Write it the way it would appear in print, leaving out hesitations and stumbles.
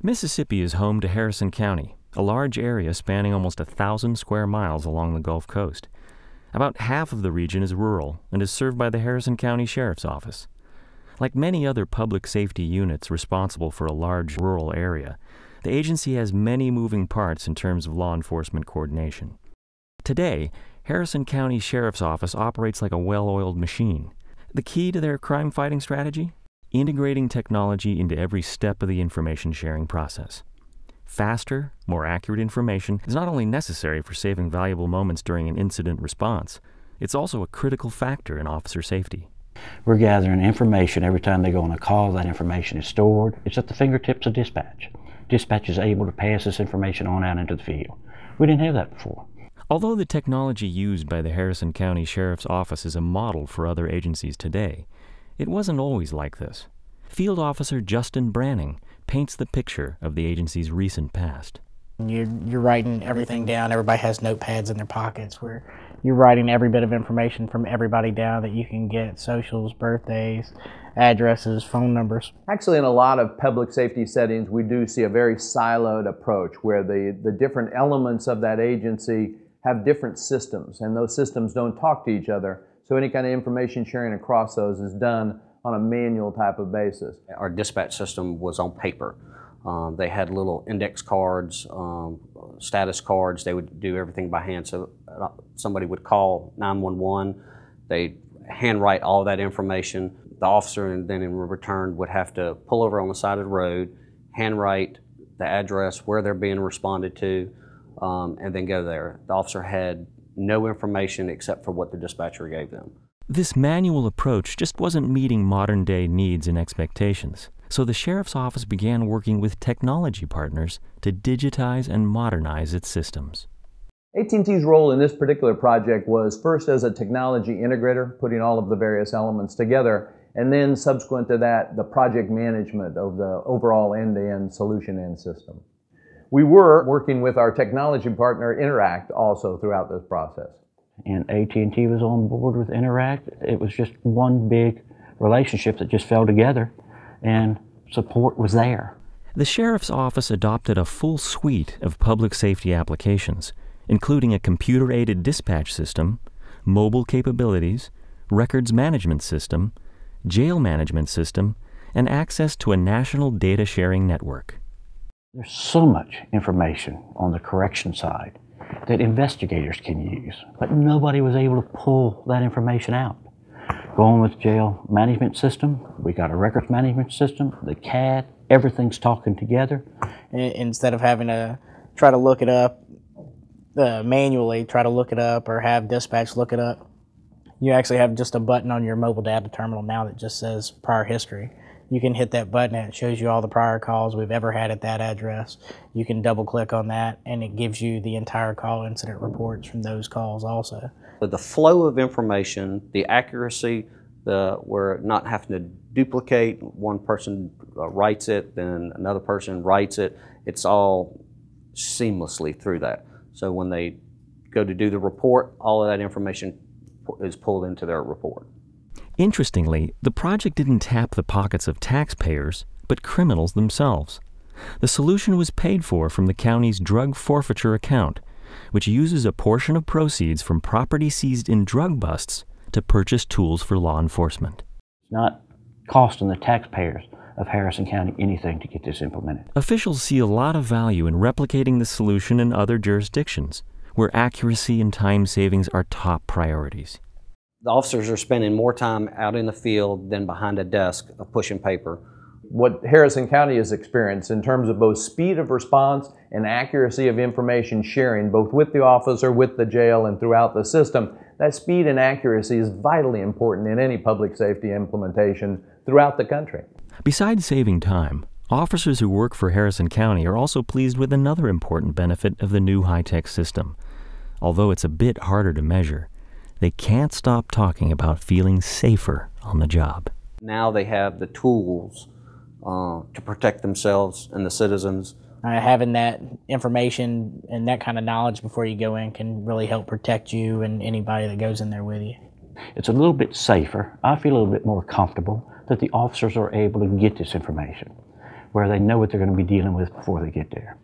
Mississippi is home to Harrison County, a large area spanning almost 1,000 square miles along the Gulf Coast. About half of the region is rural and is served by the Harrison County Sheriff's Office. Like many other public safety units responsible for a large rural area, the agency has many moving parts in terms of law enforcement coordination. Today, Harrison County Sheriff's Office operates like a well-oiled machine. The key to their crime-fighting strategy? Integrating technology into every step of the information sharing process. Faster, more accurate information is not only necessary for saving valuable moments during an incident response, it's also a critical factor in officer safety. We're gathering information every time they go on a call. That information is stored. It's at the fingertips of dispatch. Dispatch is able to pass this information on out into the field. We didn't have that before. Although the technology used by the Harrison County Sheriff's Office is a model for other agencies today, it wasn't always like this. Field Officer Justin Branning paints the picture of the agency's recent past. You're writing everything down. Everybody has notepads in their pockets where you're writing every bit of information from everybody down that you can get: socials, birthdays, addresses, phone numbers. Actually, in a lot of public safety settings, we do see a very siloed approach where the different elements of that agency have different systems, and those systems don't talk to each other. So any kind of information sharing across those is done on a manual type of basis. Our dispatch system was on paper. They had little index cards, status cards. They would do everything by hand. So somebody would call 911. They'd handwrite all that information. The officer, and then in return, would have to pull over on the side of the road, handwrite the address, where they're being responded to, and then go there. The officer had no information except for what the dispatcher gave them. This manual approach just wasn't meeting modern-day needs and expectations, so the Sheriff's Office began working with technology partners to digitize and modernize its systems. AT&T's role in this particular project was first as a technology integrator, putting all of the various elements together, and then subsequent to that, the project management of the overall end-to-end solution and system. We were working with our technology partner, Interact, also throughout this process. And AT&T was on board with Interact. It was just one big relationship that just fell together, and support was there. The Sheriff's Office adopted a full suite of public safety applications, including a computer-aided dispatch system, mobile capabilities, records management system, jail management system, and access to a national data sharing network. There's so much information on the correction side that investigators can use, but nobody was able to pull that information out. Going with jail management system, we got a records management system, the CAD, everything's talking together. Instead of having to try to look it up manually, try to look it up, or have dispatch look it up, you actually have just a button on your mobile data terminal now that just says prior history. You can hit that button and it shows you all the prior calls we've ever had at that address. You can double click on that and it gives you the entire call incident reports from those calls also. But the flow of information, the accuracy, we're not having to duplicate. One person writes it, then another person writes it. It's all seamlessly through that. So when they go to do the report, all of that information is pulled into their report. Interestingly, the project didn't tap the pockets of taxpayers, but criminals themselves. The solution was paid for from the county's drug forfeiture account, which uses a portion of proceeds from property seized in drug busts to purchase tools for law enforcement. It's not costing the taxpayers of Harrison County anything to get this implemented. Officials see a lot of value in replicating the solution in other jurisdictions, where accuracy and time savings are top priorities. The officers are spending more time out in the field than behind a desk of pushing paper. What Harrison County has experienced in terms of both speed of response and accuracy of information sharing, both with the officer, with the jail, and throughout the system, that speed and accuracy is vitally important in any public safety implementation throughout the country. Besides saving time, officers who work for Harrison County are also pleased with another important benefit of the new high-tech system. Although it's a bit harder to measure, they can't stop talking about feeling safer on the job. Now they have the tools to protect themselves and the citizens Having that information and that kind of knowledge before you go in can really help protect you and anybody that goes in there with you. It's a little bit safer. I feel a little bit more comfortable that the officers are able to get this information, where they know what they're going to be dealing with before they get there.